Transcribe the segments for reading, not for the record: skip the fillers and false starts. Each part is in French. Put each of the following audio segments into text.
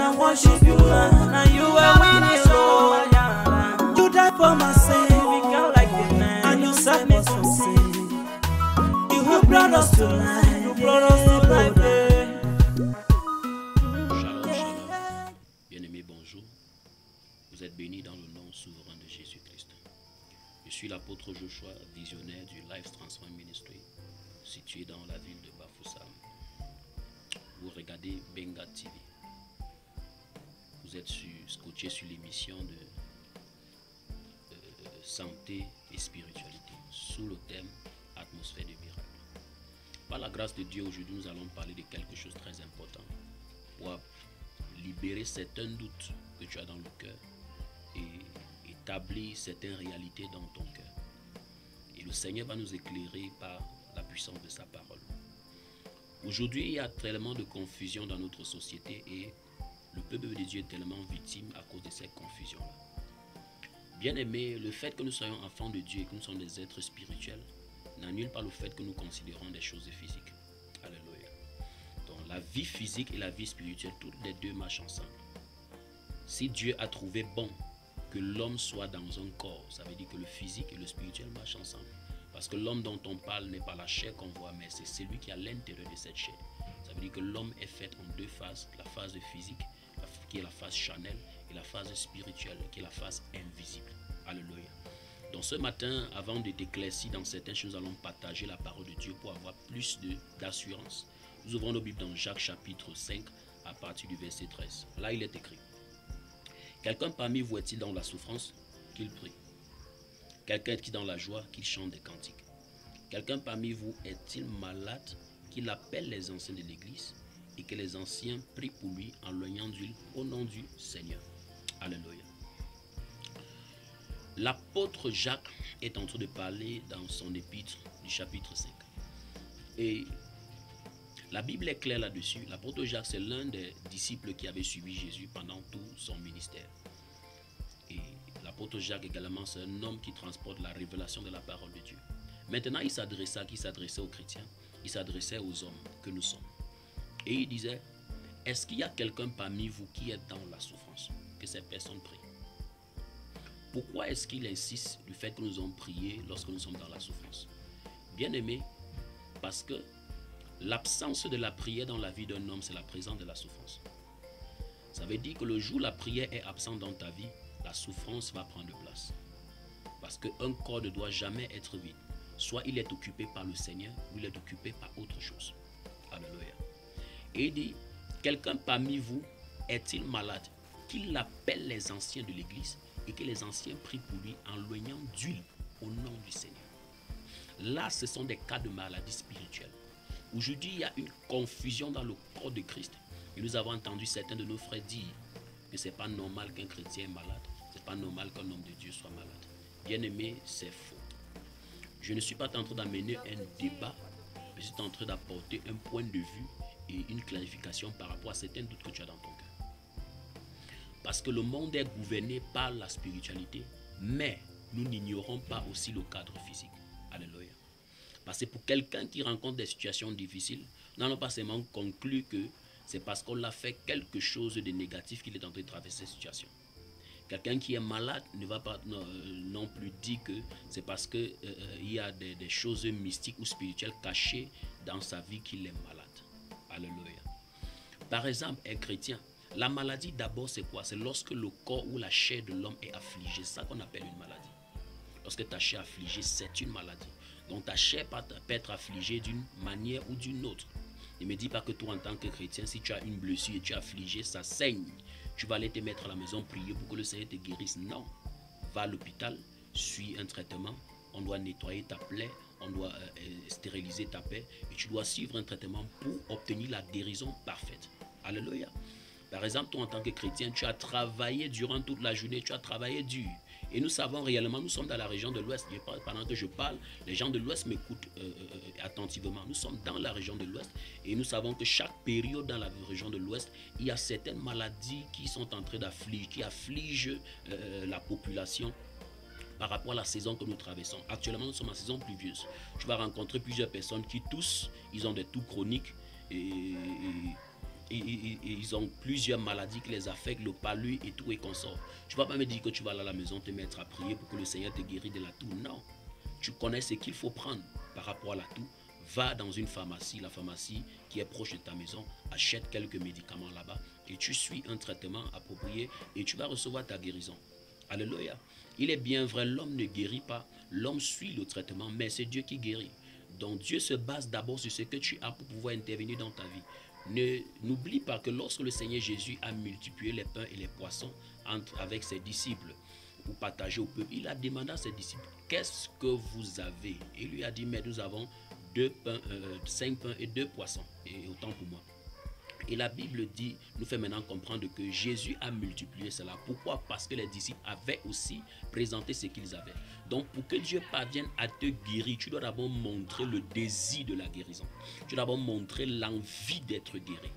and worship you, now you are winning, Lord. You died for my sin, and you saved me from sin. You have brought us to life, you brought us to life. Shalom, shalom. Bien-aimés, bonjour. Vous êtes bénis dans le nom souverain de Jésus-Christ. Je suis l'apôtre Joshua, visionnaire du Life Transform Ministry, situé dans la ville de Bafoussam. Vous regardez Benga TV. Vous êtes scotché sur l'émission de santé et spiritualité, sous le thème atmosphère de miracle. Par la grâce de Dieu, aujourd'hui, nous allons parler de quelque chose de très important pour libérer certains doutes que tu as dans le cœur et établir certaines réalités dans ton cœur. Et le Seigneur va nous éclairer par la puissance de sa parole. Aujourd'hui, il y a tellement de confusion dans notre société et le peuple de Dieu est tellement victime à cause de cette confusion-là. Bien-aimés, le fait que nous soyons enfants de Dieu et que nous sommes des êtres spirituels n'annule pas le fait que nous considérons des choses physiques. Alléluia. Donc la vie physique et la vie spirituelle, toutes les deux marchent ensemble. Si Dieu a trouvé bon que l'homme soit dans un corps, ça veut dire que le physique et le spirituel marchent ensemble. Parce que l'homme dont on parle n'est pas la chair qu'on voit, mais c'est celui qui est à l'intérieur de cette chair. Ça veut dire que l'homme est fait en deux phases, la phase physique, qui est la phase charnelle, et la phase spirituelle, qui est la phase invisible. Alléluia. Donc ce matin, avant de t'éclaircir dans certaines choses, nous allons partager la parole de Dieu pour avoir plus d'assurance. Nous ouvrons nos Bibles dans Jacques chapitre 5 à partir du verset 13. Là, il est écrit: quelqu'un parmi vous est-il dans la souffrance? Qu'il prie. Quelqu'un est-il dans la joie? Qu'il chante des cantiques. Quelqu'un parmi vous est-il malade? Qu'il appelle les anciens de l'église et que les anciens prient pour lui en l'oignant d'huile au nom du Seigneur. Alléluia. L'apôtre Jacques est en train de parler dans son épître du chapitre 5. Et la Bible est claire là-dessus. L'apôtre Jacques, c'est l'un des disciples qui avait suivi Jésus pendant tout son ministère. Et l'apôtre Jacques également, c'est un homme qui transporte la révélation de la parole de Dieu. Maintenant, il s'adressait à qui? Il s'adressait aux chrétiens. Il s'adressait aux hommes que nous sommes. Et il disait: est-ce qu'il y a quelqu'un parmi vous qui est dans la souffrance? Que cette personne prie. Pourquoi est-ce qu'il insiste du fait que nous avons prié lorsque nous sommes dans la souffrance? Bien aimé, parce que l'absence de la prière dans la vie d'un homme, c'est la présence de la souffrance. Ça veut dire que le jour où la prière est absente dans ta vie, la souffrance va prendre place. Parce qu'un corps ne doit jamais être vide. Soit il est occupé par le Seigneur, ou il est occupé par autre chose. Alléluia. Et il dit: quelqu'un parmi vous est-il malade? Qu'il appelle les anciens de l'église et que les anciens prient pour lui en l'oignant d'huile au nom du Seigneur. Là, ce sont des cas de maladie spirituelle. Aujourd'hui, il y a une confusion dans le corps de Christ. Et nous avons entendu certains de nos frères dire que ce n'est pas normal qu'un chrétien est malade. Ce n'est pas normal qu'un homme de Dieu soit malade. Bien aimé, c'est faux. Je ne suis pas en train d'amener un débat. Je suis en train d'apporter un point de vue et une clarification par rapport à certains doutes que tu as dans ton cœur. Parce que le monde est gouverné par la spiritualité, mais nous n'ignorons pas aussi le cadre physique. Alléluia. Parce que pour quelqu'un qui rencontre des situations difficiles, nous n'allons pas seulement conclure que c'est parce qu'on l'a fait quelque chose de négatif qu'il est en train de traverser cette situation. Quelqu'un qui est malade ne va pas non plus dire que c'est parce qu'il y a des choses mystiques ou spirituelles cachées dans sa vie qu'il est malade. Alléluia. Par exemple, un chrétien, la maladie d'abord c'est quoi? C'est lorsque le corps ou la chair de l'homme est affligée. C'est ça qu'on appelle une maladie. Lorsque ta chair est affligée, c'est une maladie. Donc ta chair peut être affligée d'une manière ou d'une autre. Ne me dis pas que toi en tant que chrétien, si tu as une blessure et tu es affligé, ça saigne, tu vas aller te mettre à la maison prier pour que le Seigneur te guérisse. Non. Va à l'hôpital, suis un traitement, on doit nettoyer ta plaie, on doit stériliser ta plaie et tu dois suivre un traitement pour obtenir la guérison parfaite. Alléluia. Par exemple, toi en tant que chrétien, tu as travaillé durant toute la journée, tu as travaillé dur. Et nous savons réellement, nous sommes dans la région de l'Ouest. Pendant que je parle, les gens de l'Ouest m'écoutent attentivement. Nous sommes dans la région de l'Ouest et nous savons que chaque période dans la région de l'Ouest, il y a certaines maladies qui sont en train d'affliger, qui affligent la population par rapport à la saison que nous traversons. Actuellement, nous sommes en saison pluvieuse. Tu vas rencontrer plusieurs personnes qui toussent, ils ont des toux chroniques et ils ont plusieurs maladies qui les affectent, le palu et tout et consort. Tu ne vas pas me dire que tu vas aller à la maison te mettre à prier pour que le Seigneur te guérisse de la toux. Non. Tu connais ce qu'il faut prendre par rapport à la toux. Va dans une pharmacie, la pharmacie qui est proche de ta maison, achète quelques médicaments là-bas et tu suis un traitement approprié et tu vas recevoir ta guérison. Alléluia. Il est bien vrai, l'homme ne guérit pas, l'homme suit le traitement, mais c'est Dieu qui guérit. Donc Dieu se base d'abord sur ce que tu as pour pouvoir intervenir dans ta vie. N'oublie pas que lorsque le Seigneur Jésus a multiplié les pains et les poissons avec ses disciples pour partager au peuple, il a demandé à ses disciples, qu'est-ce que vous avez? Et il lui a dit, mais nous avons 5 pains et 2 poissons, et autant pour moi. Et la Bible dit, nous fait maintenant comprendre que Jésus a multiplié cela. Pourquoi? Parce que les disciples avaient aussi présenté ce qu'ils avaient. Donc pour que Dieu parvienne à te guérir, tu dois d'abord montrer le désir de la guérison. Tu dois d'abord montrer l'envie d'être guéri.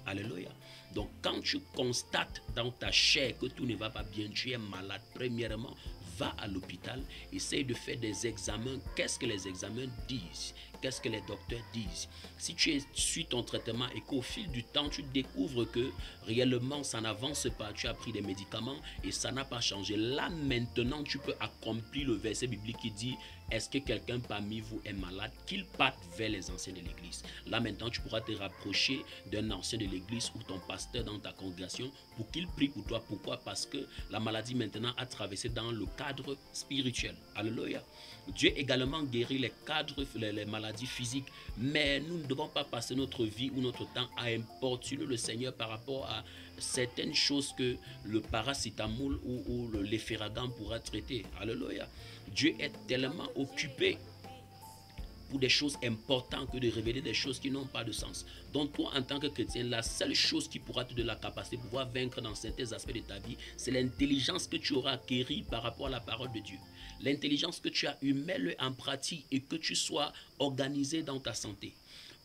Alléluia. Donc quand tu constates dans ta chair que tout ne va pas bien, tu es malade, premièrement, va à l'hôpital, essaye de faire des examens. Qu'est-ce que les examens disent? Qu'est-ce que les docteurs disent? Si tu suis ton traitement et qu'au fil du temps, tu découvres que réellement ça n'avance pas, tu as pris des médicaments et ça n'a pas changé. Là maintenant, tu peux accomplir le verset biblique qui dit, est-ce que quelqu'un parmi vous est malade? Qu'il parte vers les anciens de l'église. Là maintenant, tu pourras te rapprocher d'un ancien de l'église ou ton pasteur dans ta congrégation pour qu'il prie pour toi. Pourquoi? Parce que la maladie maintenant a traversé dans le cadre spirituel. Alléluia. Dieu également guérit les cadres, les maladies physiques, mais nous ne devons pas passer notre vie ou notre temps à importuner le Seigneur par rapport à certaines choses que le paracétamol ou l'efferalgan pourra traiter. Alléluia. Dieu est tellement occupé pour des choses importantes que de révéler des choses qui n'ont pas de sens. Donc toi, en tant que chrétien, la seule chose qui pourra te donner la capacité de pouvoir vaincre dans certains aspects de ta vie, c'est l'intelligence que tu auras acquérie par rapport à la parole de Dieu. L'intelligence que tu as eue, mets-le en pratique et que tu sois organisé dans ta santé.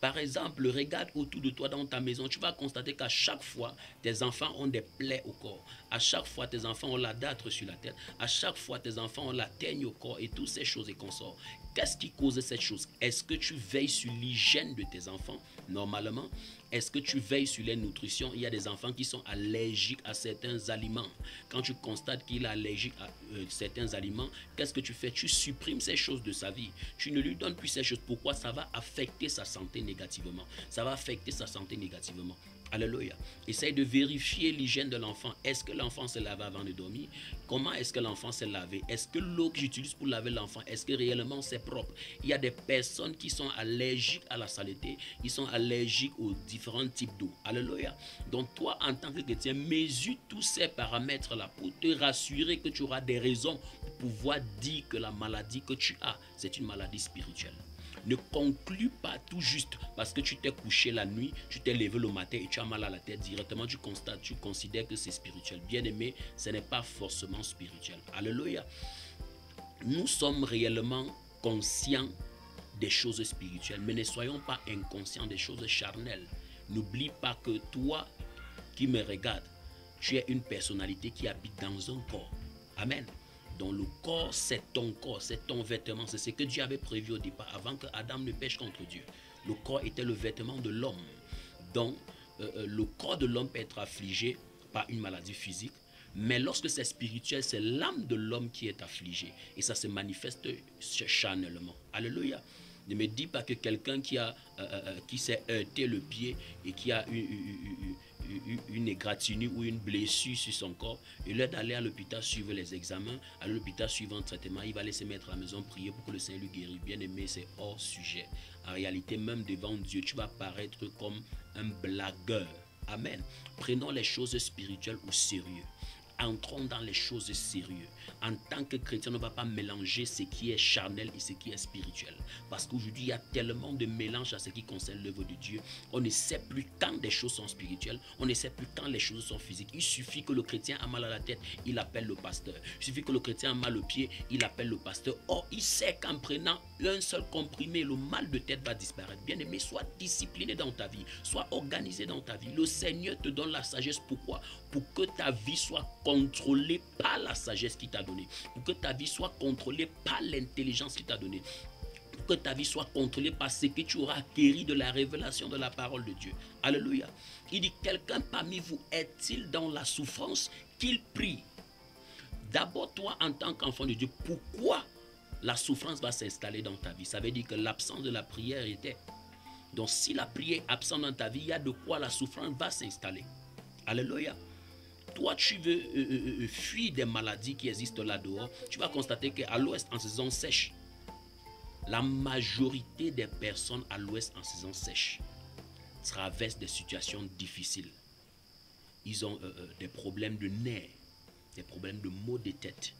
Par exemple, regarde autour de toi dans ta maison, tu vas constater qu'à chaque fois, tes enfants ont des plaies au corps. À chaque fois, tes enfants ont la dâtre sur la tête. À chaque fois, tes enfants ont la teigne au corps et toutes ces choses et consorts. Qu'est-ce qui cause cette chose? Est-ce que tu veilles sur l'hygiène de tes enfants? Normalement, est-ce que tu veilles sur les nutritions? Il y a des enfants qui sont allergiques à certains aliments. Quand tu constates qu'il est allergique à certains aliments, qu'est-ce que tu fais? Tu supprimes ces choses de sa vie. Tu ne lui donnes plus ces choses. Pourquoi? Ça va affecter sa santé négativement. Ça va affecter sa santé négativement. Alléluia. Essaye de vérifier l'hygiène de l'enfant. Est-ce que l'enfant s'est lavé avant de dormir? Comment est-ce que l'enfant s'est lavé? Est-ce que l'eau que j'utilise pour laver l'enfant, est-ce que réellement c'est propre? Il y a des personnes qui sont allergiques à la saleté. Ils sont allergiques aux différents types d'eau. Alléluia. Donc toi, en tant que chrétien, mesure tous ces paramètres-là pour te rassurer que tu auras des raisons pour pouvoir dire que la maladie que tu as, c'est une maladie spirituelle. Ne conclue pas tout juste parce que tu t'es couché la nuit, tu t'es levé le matin et tu as mal à la tête. Directement, tu constates, tu considères que c'est spirituel. Bien aimé, ce n'est pas forcément spirituel. Alléluia. Nous sommes réellement conscients des choses spirituelles, mais ne soyons pas inconscients des choses charnelles. N'oublie pas que toi qui me regardes, tu es une personnalité qui habite dans un corps. Amen. Donc le corps, c'est ton corps, c'est ton vêtement. C'est ce que Dieu avait prévu au départ, avant que Adam ne pêche contre Dieu. Le corps était le vêtement de l'homme. Donc le corps de l'homme peut être affligé par une maladie physique, mais lorsque c'est spirituel, c'est l'âme de l'homme qui est affligée. Et ça se manifeste charnellement. Alléluia. Ne me dis pas que quelqu'un qui s'est heurté le pied et qui a une égratignure ou une blessure sur son corps, et là d'aller à l'hôpital suivre les examens, à l'hôpital suivre un traitement, il va aller se mettre à la maison prier pour que le Seigneur lui guérisse. Bien aimé, c'est hors sujet. En réalité, même devant Dieu, tu vas paraître comme un blagueur. Amen. Prenons les choses spirituelles au sérieux. Entrons dans les choses sérieuses. En tant que chrétien, on ne va pas mélanger ce qui est charnel et ce qui est spirituel. Parce qu'aujourd'hui, il y a tellement de mélange à ce qui concerne l'œuvre de Dieu. On ne sait plus quand des choses sont spirituelles. On ne sait plus quand les choses sont physiques. Il suffit que le chrétien a mal à la tête, il appelle le pasteur. Il suffit que le chrétien a mal au pied, il appelle le pasteur. Or, il sait qu'en prenant un seul comprimé, le mal de tête va disparaître. Bien aimé, sois discipliné dans ta vie. Sois organisé dans ta vie. Le Seigneur te donne la sagesse. Pourquoi? Pour que ta vie soit contrôlée par la sagesse qu'il t'a donnée. Pour que ta vie soit contrôlée par l'intelligence qu'il t'a donnée. que ta vie soit contrôlée par ce que tu auras acquis de la révélation de la parole de Dieu. Alléluia. Il dit, quelqu'un parmi vous est-il dans la souffrance qu'il prie? D'abord, toi, en tant qu'enfant de Dieu, pourquoi la souffrance va s'installer dans ta vie? Ça veut dire que l'absence de la prière était. Donc, si la prière est absente dans ta vie, il y a de quoi la souffrance va s'installer. Alléluia. Toi, tu veux fuir des maladies qui existent là-dehors. Tu vas constater qu'à l'ouest, en saison sèche, la majorité des personnes à l'ouest en saison sèche traversent des situations difficiles. Ils ont des problèmes de nerfs, des problèmes de maux de tête.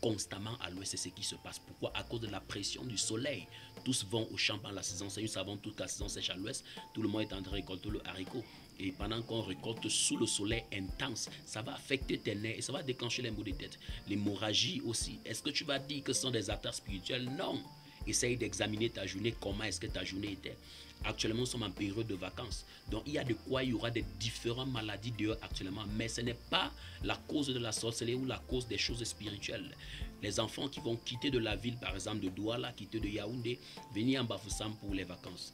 Constamment à l'ouest, c'est ce qui se passe. Pourquoi? À cause de la pression du soleil. Tous vont au champ pendant la saison sèche. Nous savons toute la saison sèche à l'ouest. Tout le monde est en train de récolter le haricot. Et pendant qu'on récolte sous le soleil intense, ça va affecter tes nerfs et ça va déclencher les maux de tête. L'hémorragie aussi. Est-ce que tu vas dire que ce sont des attaques spirituelles? Non. Essaye d'examiner ta journée. Comment est-ce que ta journée était? Actuellement, nous sommes en période de vacances. Donc, il y a de quoi, il y aura des différentes maladies dehors actuellement. Mais ce n'est pas la cause de la sorcellerie ou la cause des choses spirituelles. Les enfants qui vont quitter de la ville, par exemple de Douala, quitter de Yaoundé, venir en Bafoussam pour les vacances.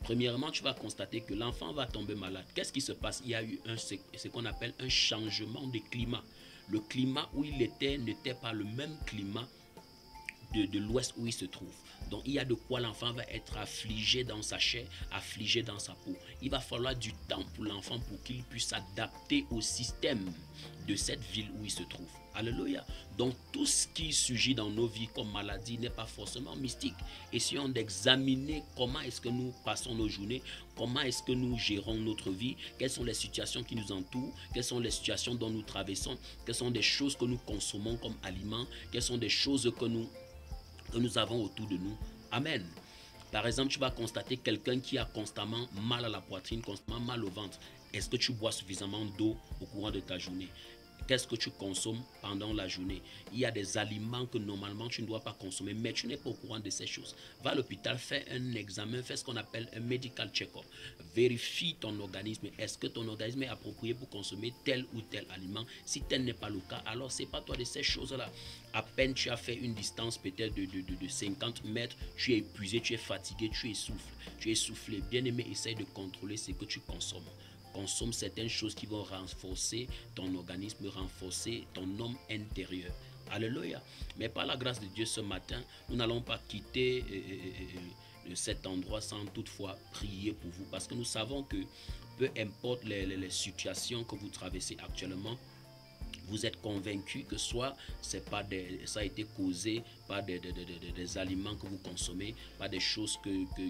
Premièrement, tu vas constater que l'enfant va tomber malade. Qu'est-ce qui se passe? Il y a eu ce qu'on appelle un changement de climat. Le climat où il était n'était pas le même climat de l'ouest où il se trouve. Donc il y a de quoi l'enfant va être affligé dans sa chair, affligé dans sa peau. Il va falloir du temps pour l'enfant pour qu'il puisse s'adapter au système de cette ville où il se trouve. Alléluia. Donc tout ce qui surgit dans nos vies comme maladie n'est pas forcément mystique. Essayons d'examiner comment est-ce que nous passons nos journées, comment est-ce que nous gérons notre vie, quelles sont les situations qui nous entourent, quelles sont les situations dont nous traversons, quelles sont des choses que nous consommons comme aliments, quelles sont des choses que nous avons autour de nous. Amen. Par exemple, tu vas constater quelqu'un qui a constamment mal à la poitrine, constamment mal au ventre. Est-ce que tu bois suffisamment d'eau au courant de ta journée? Qu'est-ce que tu consommes pendant la journée? Il y a des aliments que normalement tu ne dois pas consommer, mais tu n'es pas au courant de ces choses. Va à l'hôpital, fais un examen, fais ce qu'on appelle un medical check-up. Vérifie ton organisme. Est-ce que ton organisme est approprié pour consommer tel ou tel aliment? Si tel n'est pas le cas, alors c'est pas toi de ces choses-là. À peine tu as fait une distance peut-être de 50 mètres, tu es épuisé, tu es fatigué, tu es essoufflé. Bien-aimé, essaye de contrôler ce que tu consommes. Consomme certaines choses qui vont renforcer ton organisme, renforcer ton homme intérieur. Alléluia. Mais par la grâce de Dieu ce matin, nous n'allons pas quitter cet endroit sans toutefois prier pour vous. Parce que nous savons que peu importe les situations que vous traversez actuellement, vous êtes convaincu que soit ça a été causé par des aliments que vous consommez, par des choses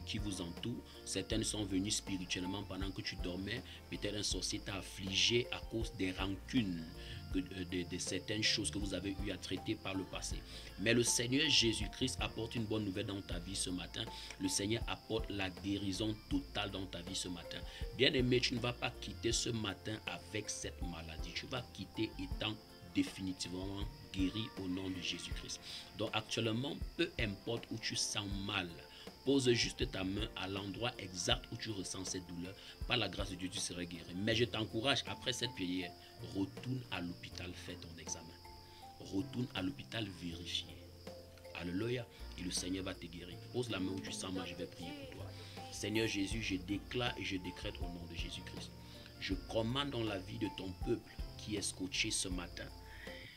qui vous entourent. Certaines sont venues spirituellement pendant que tu dormais. Peut-être un sorcier t'a affligé à cause des rancunes, de certaines choses que vous avez eu à traiter par le passé. Mais le Seigneur Jésus-Christ apporte une bonne nouvelle dans ta vie ce matin. Le Seigneur apporte la guérison totale dans ta vie ce matin. Bien-aimé, tu ne vas pas quitter ce matin avec cette maladie. Tu vas quitter étant définitivement guéri au nom de Jésus-Christ. Donc actuellement, peu importe où tu sens mal, pose juste ta main à l'endroit exact où tu ressens cette douleur. Par la grâce de Dieu, tu seras guéri. Mais je t'encourage, après cette prière, retourne à l'hôpital, fais ton examen. Retourne à l'hôpital, vérifier. Alléluia. Et le Seigneur va te guérir. Pose la main où tu sens, moi je vais prier pour toi. Seigneur Jésus, je déclare et je décrète au nom de Jésus-Christ. Je commande dans la vie de ton peuple qui est scotché ce matin.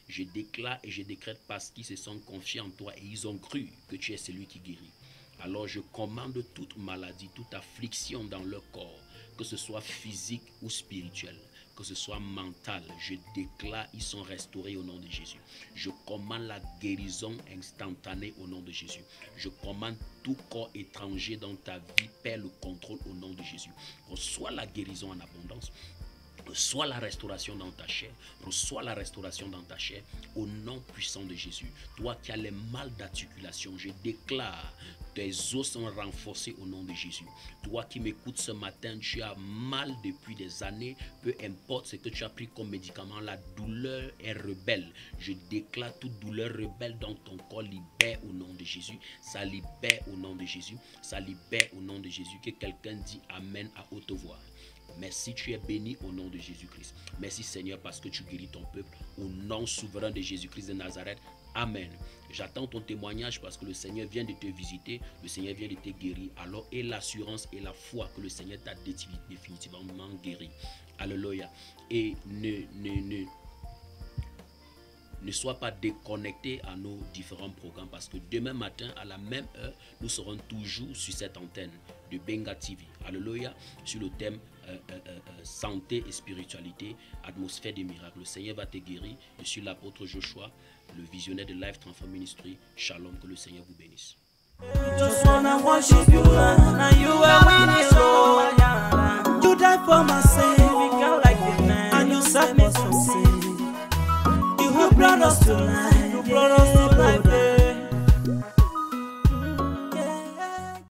Je déclare et je décrète parce qu'ils se sont confiés en toi et ils ont cru que tu es celui qui guérit. Alors je commande toute maladie, toute affliction dans leur corps, que ce soit physique ou spirituel, que ce soit mental. Je déclare, ils sont restaurés au nom de Jésus. Je commande la guérison instantanée au nom de Jésus. Je commande tout corps étranger dans ta vie, perds le contrôle au nom de Jésus. Reçois la guérison en abondance. Reçois la restauration dans ta chair. Reçois la restauration dans ta chair au nom puissant de Jésus. Toi qui as les mal d'articulation, je déclare, tes os sont renforcés au nom de Jésus. Toi qui m'écoutes ce matin, tu as mal depuis des années, peu importe ce que tu as pris comme médicament, la douleur est rebelle. Je déclare toute douleur rebelle dans ton corps, libère au nom de Jésus. Ça libère au nom de Jésus. Ça libère au nom de Jésus. Que quelqu'un dit Amen à haute voix. Merci, tu es béni au nom de Jésus-Christ. Merci Seigneur parce que tu guéris ton peuple. Au nom souverain de Jésus-Christ de Nazareth. Amen. J'attends ton témoignage parce que le Seigneur vient de te visiter, le Seigneur vient de te guérir. Alors, aie l'assurance et la foi que le Seigneur t'a définitivement guéri. Alléluia. Et ne sois pas déconnecté à nos différents programmes parce que demain matin, à la même heure, nous serons toujours sur cette antenne de Benga TV. Alléluia. Sur le thème santé et spiritualité, atmosphère des miracles. Le Seigneur va te guérir. Je suis l'apôtre Joshua, le visionnaire de Life Transform Ministry. Shalom, que le Seigneur vous bénisse. Just wanna worship you, Lord. Now you are winning, Lord. You died for my sin.